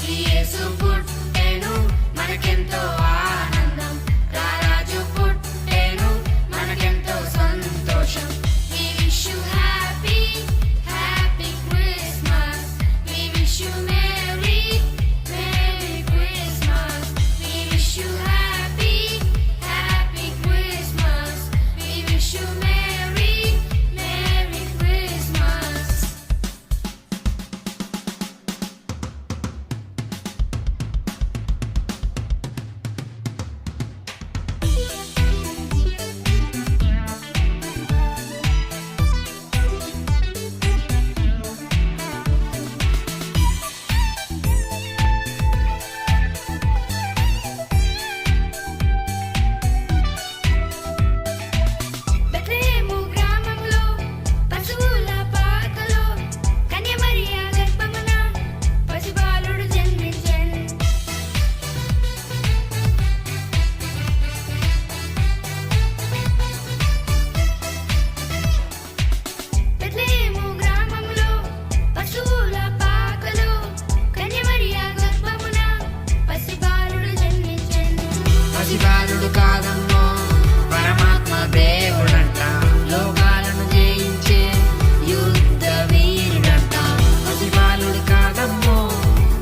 యేసు పుట్టెను మనకెంతో ఆనందం, రారాజు పుట్టెను మనకెంతో సంతోషం. We wish you happy, happy Christmas. We wish you merry, merry Christmas. We wish you happy, happy Christmas. We wish you merry, merry Christmas. Bethlehem గ్రామంలో పశువుల పాకలో కన్యమరియా గర్భమున పసిబాలుడు జన్మించెను. బెత్లెహేము గ్రామంలో పశువుల పాకలో కన్యమరియా గర్భమున పసిబాలుడు జన్మించెను. పసిబాలుడు కాదమ్మో పరమాత్మ దేవుడంట, లోకాలను జయించే యుద్ధ వీరుడంట. పసిబాలుడు కాదమ్మో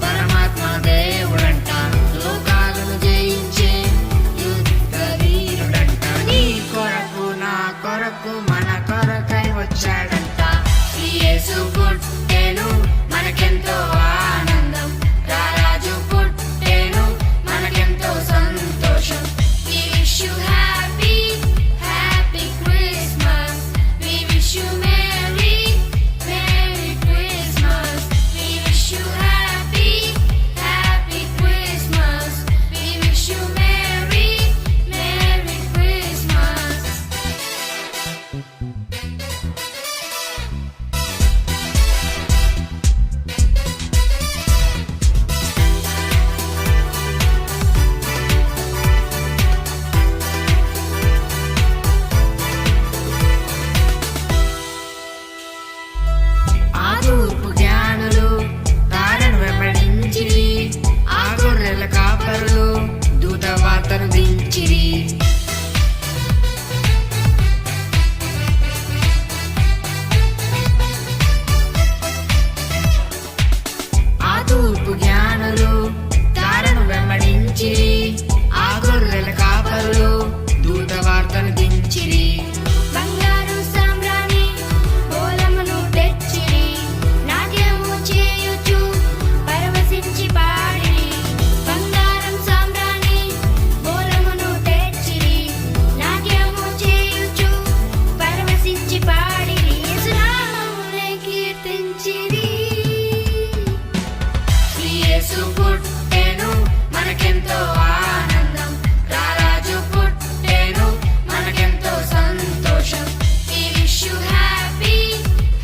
పరమాత్మ దేవుడంట, లోకాలను జయించే యుద్ధ వీరుడంట. నీ కొరకు నా కొరకు మన కొరకై వచ్చాడంట. యేసు పుట్టెను మనకెంతో ఆనందం, రారాజు పుట్టెను మనకెంతో సంతోషం. We wish you happy, happy Christmas. We wish you merry, merry Christmas. We wish you happy, happy Christmas. We wish you merry, merry Christmas. ఆ తూర్పు జ్ఞానులు తారను వెంబడించిరి, ఆ గొర్రెల కాపరులు దూత వార్తను దించిరి. ఆ తూర్పు జ్ఞానులు తారను వెంబడించిరి, ఆ గొర్రెల కాపరులు దూత వార్తను దించిరి. బంగారు సామ్రాణి బోలమును తెచ్చిరి, నాట్యము చేయుచు పరవశించి పాడిరి. బంగారం సామ్రాణి బోలమును తెచ్చిరి, నాట్యము చేయుచు పరవశించి పాడిరి. యేసునామమునే కీర్తించిరి. యేసు పుట్టెను మనకెంతో ఆనందం, రారాజు పుట్టెను మనకెంతో సంతోషం. We wish you happy,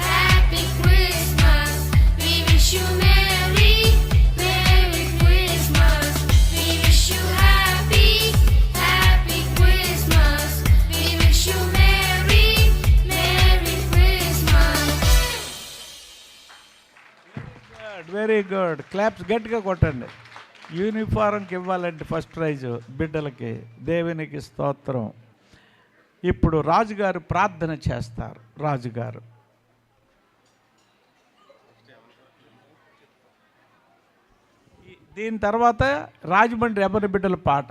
happy Christmas. We wish you merry, merry Christmas. We wish you happy, happy Christmas. We wish you merry, merry Christmas. Very good. Claps గట్టిగా కొట్టండి. యూనిఫారంకి ఇవ్వాలంటే ఫస్ట్ ప్రైజ్ బిడ్డలకి. దేవునికి స్తోత్రం. ఇప్పుడు రాజుగారు ప్రార్థన చేస్తారు. రాజుగారు దీని తర్వాత రాజమండ్రి ఎవరి బిడ్డల పాట.